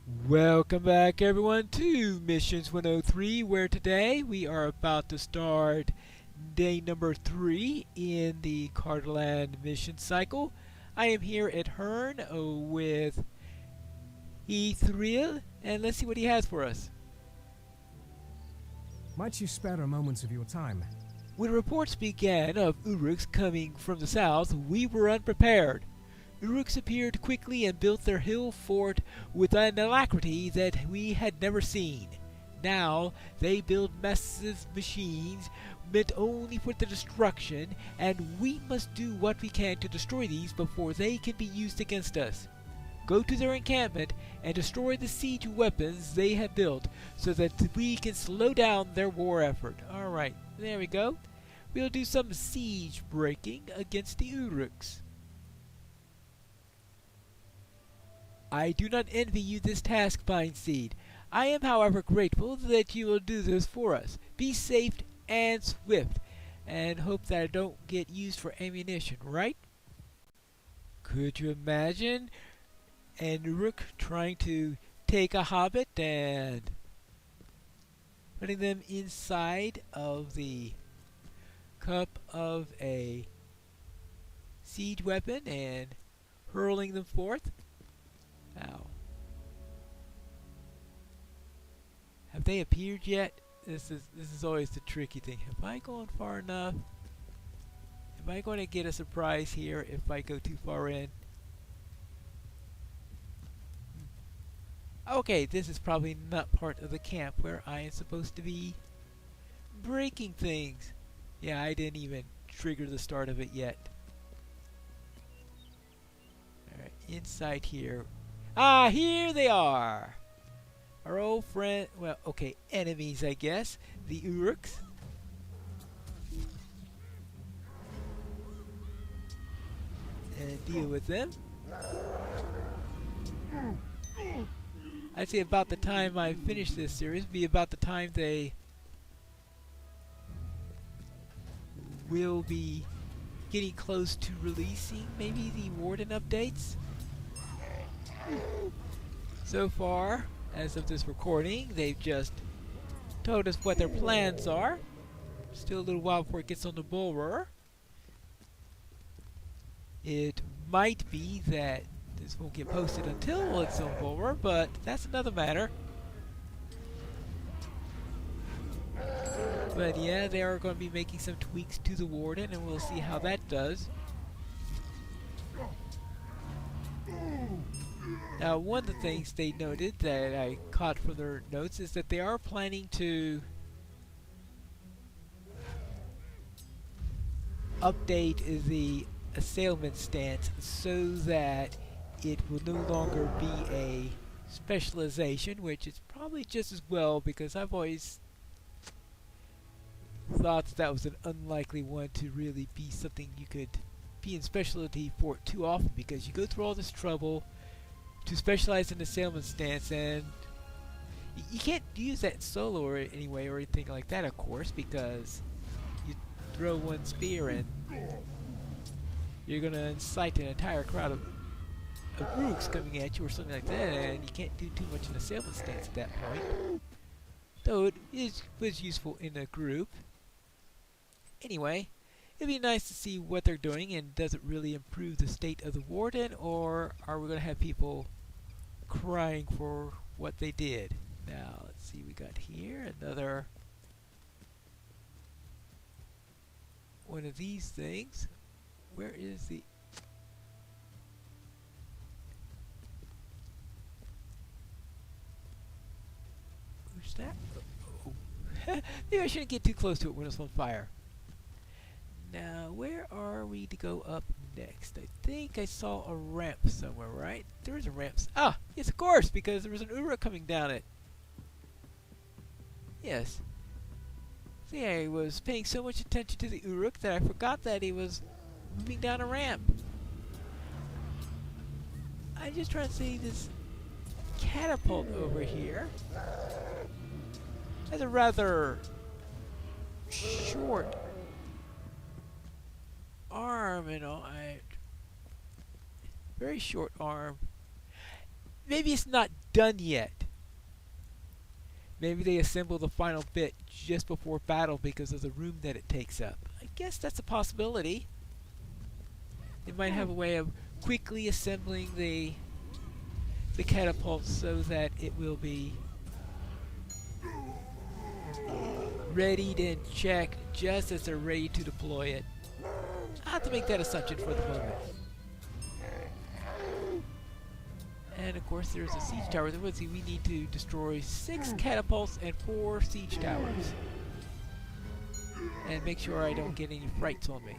Welcome back everyone to Missions 103, where today we are about to start day number 3 in the Carterland mission cycle. I am here at Hearn with Ethril, and let's see what he has for us. Might you spare a moment of your time? When reports began of Uruks coming from the south, we were unprepared. Uruks appeared quickly and built their hill fort with an alacrity that we had never seen. Now they build massive machines meant only for the destruction, and we must do what we can to destroy these before they can be used against us. Go to their encampment and destroy the siege weapons they have built so that we can slow down their war effort. Alright, there we go. We'll do some siege breaking against the Uruks. I do not envy you this task, Pine Seed. I am, however, grateful that you will do this for us. Be safe and swift, and hope that I don't get used for ammunition, right? Could you imagine an Uruk trying to take a hobbit and putting them inside of the cup of a siege weapon and hurling them forth? Ow. Have they appeared yet? This is always the tricky thing. Have I gone far enough? Am I going to get a surprise here if I go too far in? Okay, this is probably not part of the camp where I am supposed to be breaking things. Yeah, I didn't even trigger the start of it yet. Alright, inside here. Ah, here they are! Our old friend, well, okay, enemies, I guess. The Uruks. And deal with them. I'd say about the time I finish this series, be about the time they will be getting close to releasing maybe the Warden updates. So far, as of this recording, they've just told us what their plans are. Still a little while before it gets on the Bulwer. It might be that this won't get posted until it's on Bulwer, but that's another matter. But yeah, they are going to be making some tweaks to the Warden, and we'll see how that does. Now, one of the things they noted that I caught from their notes is that they are planning to update the assailment stance so that it will no longer be a specialization, which is probably just as well, because I've always thought that was an unlikely one to really be something you could be in specialty for too often, because you go through all this trouble to specialize in the assailment stance, and you can't use that solo or anyway or anything like that, of course, because you throw one spear and you're going to incite an entire crowd of Uruks coming at you or something like that, and you can't do too much in the assailment stance at that point. Though it was useful in a group. Anyway, it'd be nice to see what they're doing, and does it really improve the state of the Warden, or are we going to have people crying for what they did? Now, let's see, we got here another one of these things. Where is the... Where's that? Oh. Maybe I shouldn't get too close to it when it's on fire. Now, where are we to go up next? I think I saw a ramp somewhere, right? There's a ramp. Ah, yes, of course, because there was an Uruk coming down it. Yes. See, I was paying so much attention to the Uruk that I forgot that he was moving down a ramp. I'm just trying to see this catapult over here. Has a rather short arm and all. Very short arm. maybe it's not done yet. Maybe they assemble the final bit just before battle because of the room that it takes up. I guess that's a possibility. They might have a way of quickly assembling the catapult so that it will be readied and checked just as they're ready to deploy it. I have to make that assumption for the moment. And of course there's a siege tower. Let's see, we need to destroy 6 catapults and 4 siege towers. And make sure I don't get any frights on me.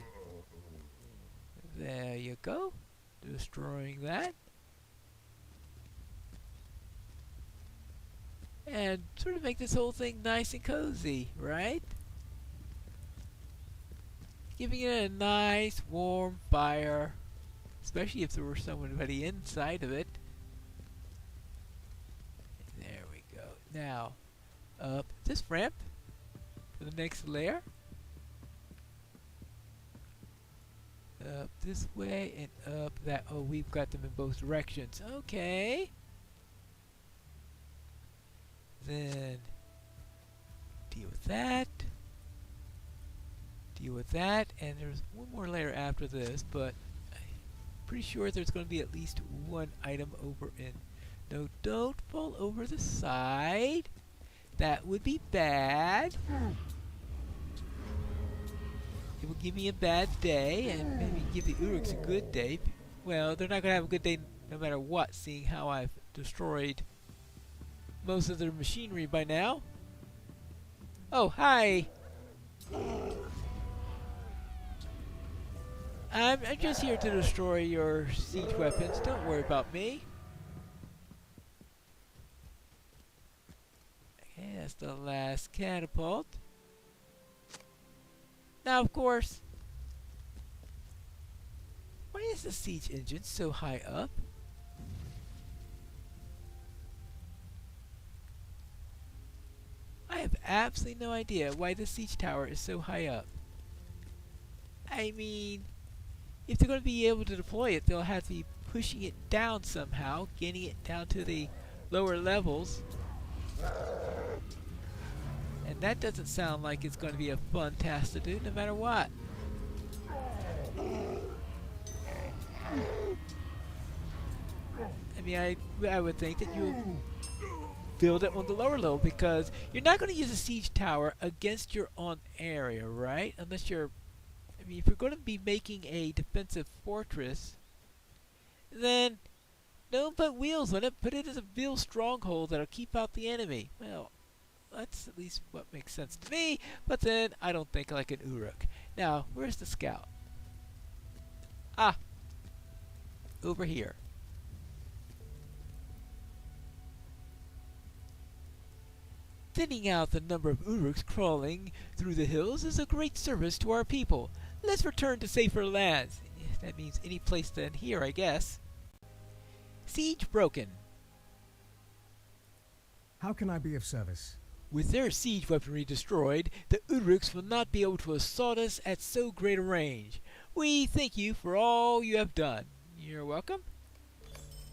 There you go. Destroying that. And sort of make this whole thing nice and cozy, right? Giving it a nice warm fire. Especially if there were somebody inside of it. There we go. Now, up this ramp for the next layer. Up this way and up that. Oh, we've got them in both directions. Okay. Then deal with that. Deal with that. And there's one more layer after this, but I'm pretty sure there's going to be at least one item over in. No, don't fall over the side. That would be bad. It will give me a bad day and maybe give the Uruks a good day. Well, they're not going to have a good day no matter what, seeing how I've destroyed most of their machinery by now. Oh, hi! I'm just here to destroy your siege weapons. Don't worry about me. Okay, that's the last catapult. Now, of course, why is the siege engine so high up? I have absolutely no idea why the siege tower is so high up. I mean, if they're going to be able to deploy it, they'll have to be pushing it down somehow, getting it down to the lower levels. And that doesn't sound like it's going to be a fun task to do, no matter what. I mean, I would think that you build it on the lower level because you're not going to use a siege tower against your own area, right? Unless you're, I mean, if you're going to be making a defensive fortress, then don't put wheels on it. Put it as a real stronghold that'll keep out the enemy. Well, that's at least what makes sense to me, but then I don't think like an Uruk. Now, where's the scout? Ah, over here. Thinning out the number of Uruks crawling through the hills is a great service to our people. Let's return to safer lands. That means any place than here, I guess. Siege broken. How can I be of service? With their siege weaponry destroyed, the Uruks will not be able to assault us at so great a range. We thank you for all you have done. You're welcome.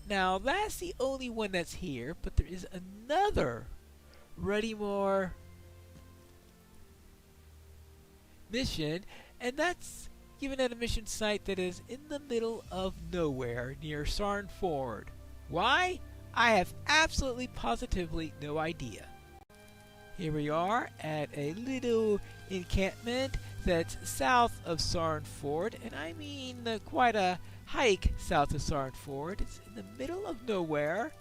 Now, that's the only one that's here, but there is another Ruddymore mission, and that's given at a mission site that is in the middle of nowhere near Sarn Ford. Why? I have absolutely positively no idea. Here we are at a little encampment that's south of Sarn Ford, and I mean quite a hike south of Sarn Ford. It's in the middle of nowhere,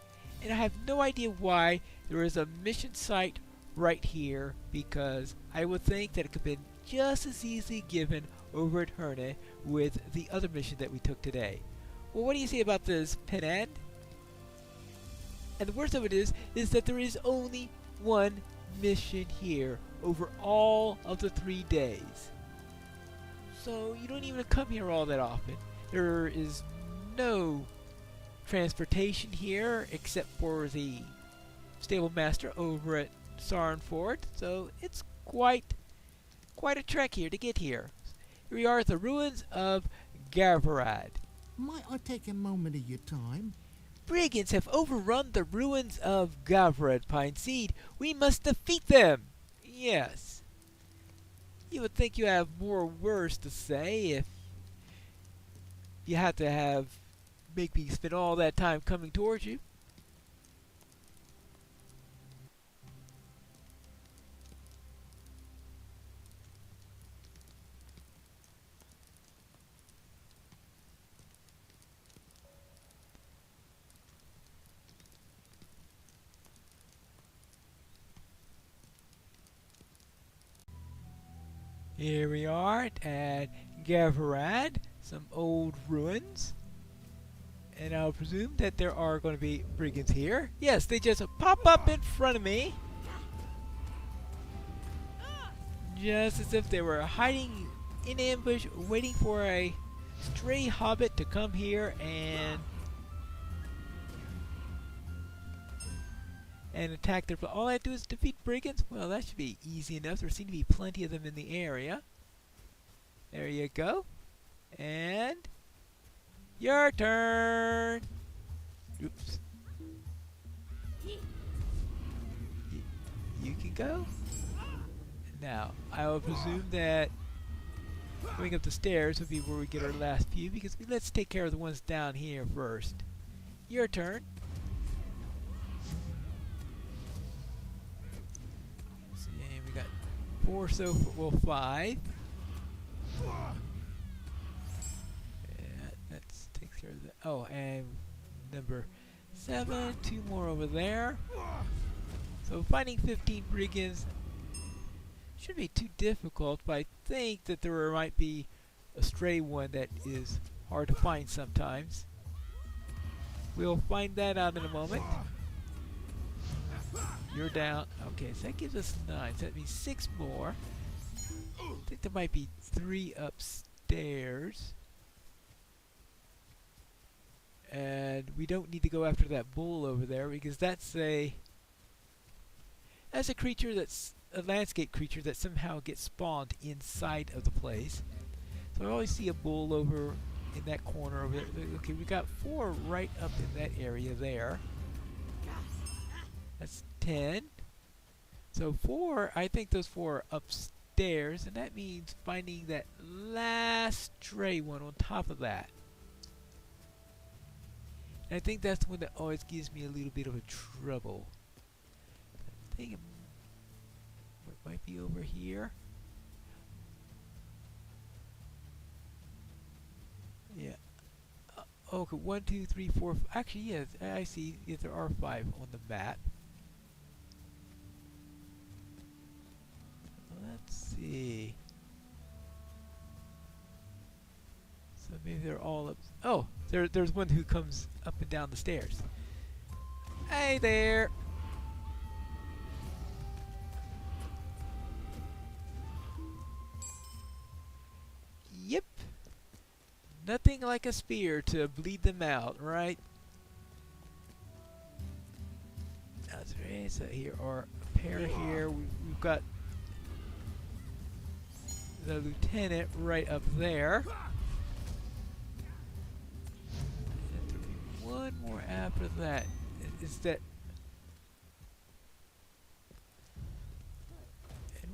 and I have no idea why there is a mission site right here, because I would think that it could have been just as easily given over at Herne with the other mission that we took today. Well, what do you say about this, Penand? And the worst of it is that there is only one mission here over all of the 3 days. So you don't even come here all that often. There is no transportation here except for the stable master over at Sarn Ford, so it's quite a trek here to get here. Here we are at the Ruins of Gaervarad. Might I take a moment of your time? Brigands have overrun the ruins of Gaervarad, Pine Seed. We must defeat them! Yes. You would think you have more words to say if you had to make me spend all that time coming towards you. Here we are at Gaervarad, some old ruins. And I'll presume that there are going to be brigands here. Yes, they just pop up in front of me. Just as if they were hiding in ambush, waiting for a stray hobbit to come here and attack their... All I have to do is defeat brigands? Well, that should be easy enough. There seem to be plenty of them in the area. There you go. And... your turn! Oops. You can go. Now, I will presume that going up the stairs would be where we get our last few, because let's take care of the ones down here first. Your turn. So, yeah, we got 4 so far, well 5. Let's take care of that. Oh, and number 7, 2 more over there. So finding 15 brigands shouldn't be too difficult, but I think that there might be a stray one that is hard to find sometimes. We'll find that out in a moment. You're down. Okay, so that gives us 9. So that means 6 more. I think there might be 3 upstairs. And we don't need to go after that bull over there, because that's a creature that's a landscape creature that somehow gets spawned inside of the place. So I always see a bull over in that corner over there. Okay, we got 4 right up in that area there. That's 10. So 4, I think those 4 are upstairs, and that means finding that last stray one on top of that. And I think that's the one that always gives me a little bit of a trouble. I think it might be over here. Yeah. Okay, 1, 2, 3, 4. Actually, yes, I see. Yes, there are 5 on the map. Let's see. So maybe they're all up. Oh, there's one who comes up and down the stairs. Hey there. Yep. Nothing like a spear to bleed them out, right? That's right. So here are a pair here. We've got the lieutenant right up there. And there'll be one more after that. Is that...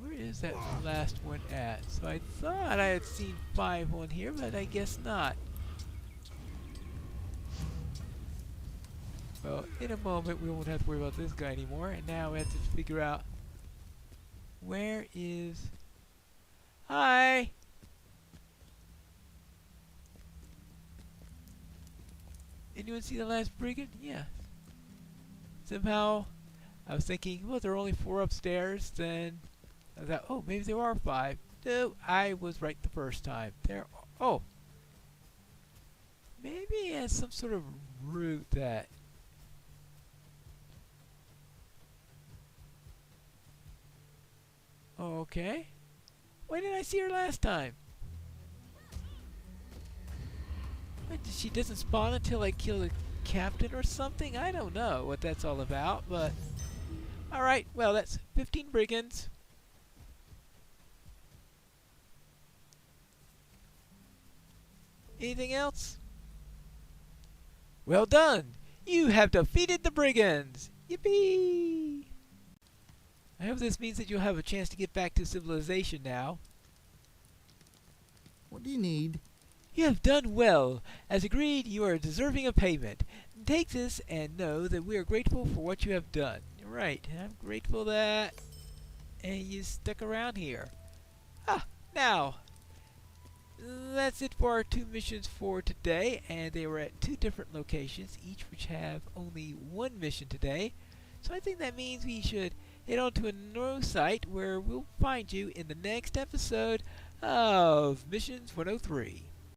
Where is that last one at? So I thought I had seen 5 on here, but I guess not. Well, in a moment we won't have to worry about this guy anymore, and now we have to figure out where is... Hi! Anyone see the last brigand? Yeah. Somehow I was thinking, well, there are only 4 upstairs, then I thought, oh, maybe there are 5. No, I was right the first time. There are, oh. Maybe it has some sort of route that... Okay. Why didn't I see her last time? What, she doesn't spawn until I kill the captain or something? I don't know what that's all about, but... Alright, well, that's 15 brigands. Anything else? Well done! You have defeated the brigands! Yippee! I hope this means that you'll have a chance to get back to civilization now. What do you need? You have done well. As agreed, you are deserving of payment. Take this and know that we are grateful for what you have done. Right, I'm grateful that... and you stuck around here. Now, that's it for our 2 missions for today, and they were at 2 different locations, each which have only 1 mission today. So I think that means we should head on to a new site where we'll find you in the next episode of Missions 103.